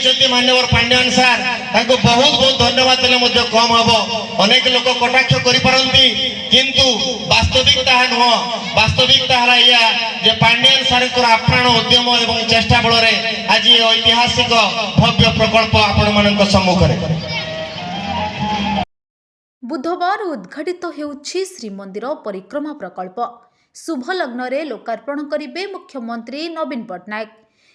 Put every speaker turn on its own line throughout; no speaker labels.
देइछन्ती मान्यवर पांड्यान सार तांको बहुत बहुत धन्यवाद देले मध्य कम हबो। अनेक लोक कटाक्ष करि पारंती किंतु वास्तविकता नुह वास्तविकता हला या जे पांड्यान सारकर आप्राण उद्यम एवं चेष्टा बल रे आज ऐतिहासिक भव्य प्रकल्प आपण मानक सम्मुख रे
बुधवार उद्घाटित हेउछि श्रीमंदिर परिक्रमा प्रकल्प। शुभ लग्न रे लोकार्पण करिबे मुख्यमंत्री नवीन पट्टनायक।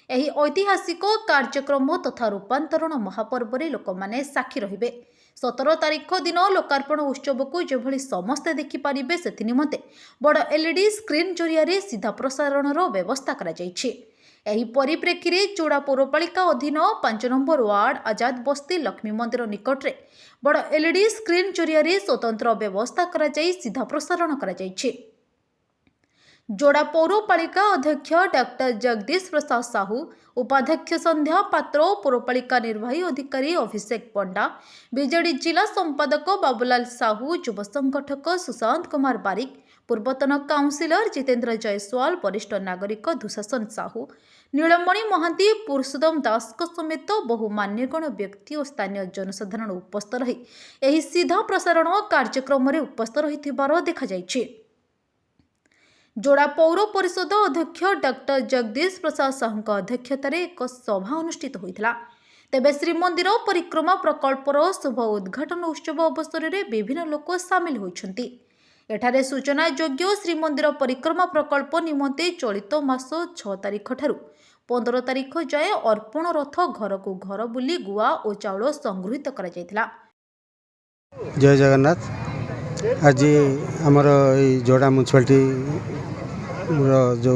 एही ऐतिहासिक कार्यक्रम तथा रूपांतरण महापर्व रे लोकमाने साक्षी रहिबे। 17 तारिख दिन लोकार्पण उत्सव को जेभली समस्ते देखि पारिबे सेथि निमते बड़ एलईडी स्क्रीन जरिया सीधा प्रसारण व्यवस्था करा जायछि। एही परिप्रेक्षी रे जोड़ा पौरपालिका अधीन 5 नंबर वार्ड आजाद बस्ती लक्ष्मी मंदिर निकट रे बड़ एलईडी स्क्रीन जरिया स्वतंत्र व्यवस्था करा जाय सीधा प्रसारण करा जायछि। जोड़ा पौरपालिका अध्यक्ष डॉक्टर जगदीश प्रसाद साहू, उपाध्यक्ष संध्या पात्र, पौरपालिका निर्वाही अधिकारी अभिषेक पंडा, बीजेडी जिला संपादक बाबूलाल साहू, युव संगठक सुशांत कुमार बारिक, पूर्वतन काउंसिलर जितेंद्र जयसवाल, वरिष्ठ नागरिक दुशासन साहू, नीलमणि महांती, पुरुषोत्तम दास समेत बहु मान्यगण व्यक्ति और स्थानीय जनसाधारण उपस्थित रही एही सीधा प्रसारण कार्यक्रम में उपस्थित रही देखा जायछि। जोड़ा पौर परिषद अध्यक्ष डॉक्टर जगदीश प्रसाद साहू अध्यक्षतार एक सभा अनुष्ठित होता। तेबे श्रीमंदिर परिक्रमा प्रकल्पर शुभ उद्घाटन उत्सव अवसर में विभिन्न लोक सामिल होइछन्ति। एठारे सूचना योग्य श्रीमंदिर परिक्रमा प्रकल्प निमंते चलित मास 6 तारिख ठारू 15 तारिख जाए अर्पण रथ घर को घर बुली गुआ और चाउल संगृहित करा जायतिला।
जय जगन्नाथ। आज आमर जोड़ा म्यूनिसिपालिटी जो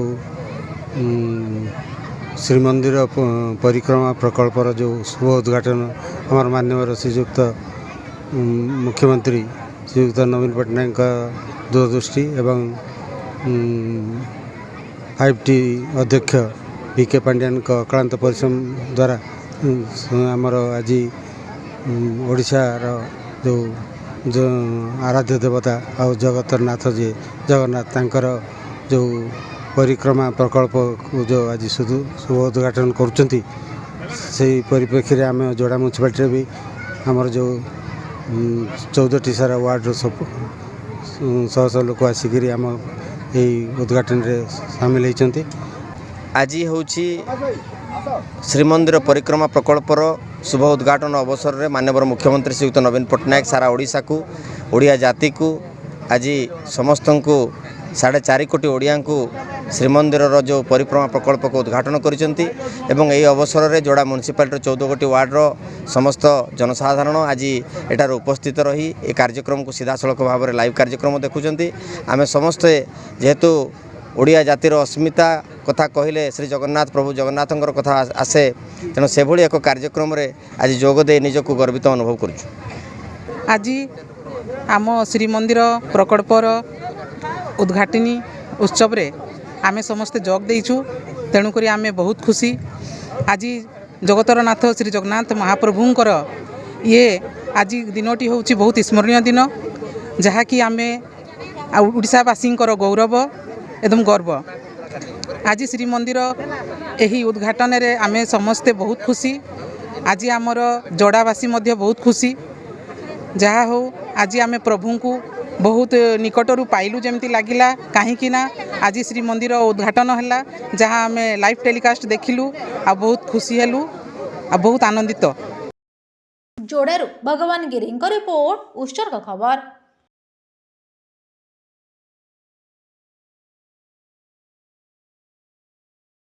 श्रीमंदिर परिक्रमा प्रकल्पर जो शुभ उद्घाटन आमर माननीय श्रीयुक्त मुख्यमंत्री श्रीयुक्त नवीन पट्टनायक दूरदृष्टि एवं 5T अध्यक्ष VK पांड्यान अक्लांत परिश्रम द्वारा आमर आज ओडिशार जो आराध्य देवता और जगतरनाथ जी जगन्नाथ तांकर जो परिक्रमा प्रकल्प को जो आज शुभ उद्घाटन करुँच से परिप्रेक्षी में आम जोड़ा म्यूनिसिपालिटी भी आमर जो 14टी सारा वार्ड सब शह लोक आसिक आम उद्घाटन रे सामिल होती।
आज हूँ श्रीमंदिर परिक्रमा प्रकल्पर शुभ उद्घाटन अवसर में माननीय मुख्यमंत्री श्रीयुक्त नवीन पट्टनायक सारा ओडिशा को ओडिया जाति को आज समस्त को 4.5 कोटी ओडिया को श्रीमंदिर जो परिक्रमा प्रकल्प को उद्घाटन करिसेंती एवं यही अवसर में जोड़ा म्यूनिसिपालिटी 14 कोटी वार्ड समस्त जनसाधारण आज एटार उपस्थित रही ए कार्यक्रम को सीधा सड़क भाव में लाइव कार्यक्रम देखुंती। आम समस्ते जेहेतु ओडिया जातिर अस्मिता कथा कहले श्री जगन्नाथ प्रभु जगन्नाथंकर कथा आसे तेणु से भली एक कार्यक्रम रे आज जोगदे निजक गर्वित अनुभव करूँ।
आज आम श्रीमंदिर प्रकल्पर उद्घाटनी उत्सव रे आमे समस्ते जोग देइछु तेणुक आमे बहुत खुशी। आज जगतरनाथ श्री जगन्नाथ महाप्रभुंकर ये आज दिनटी होछि बहुत स्मरणीय दिन जहाँकि आमे ओडिशावासींकर गौरव एवं गर्व। आज श्रीमंदिर यही उद्घाटन रे आमे समस्ते बहुत खुशी। आज आमर जोड़ावासी मध्य बहुत खुशी जहाँ हो आज आमे प्रभु को बहुत निकटरू पाइलु जमती लगिला कहीं ना आज श्रीमंदिर उद्घाटन है जहाँ आमे लाइव टेलीकास्ट देखिलु आ बहुत खुशी हेलु आ बहुत आनंदित।
जोड़ेरु भगवान गिरी रिपोर्ट उत्सर्ग खबर।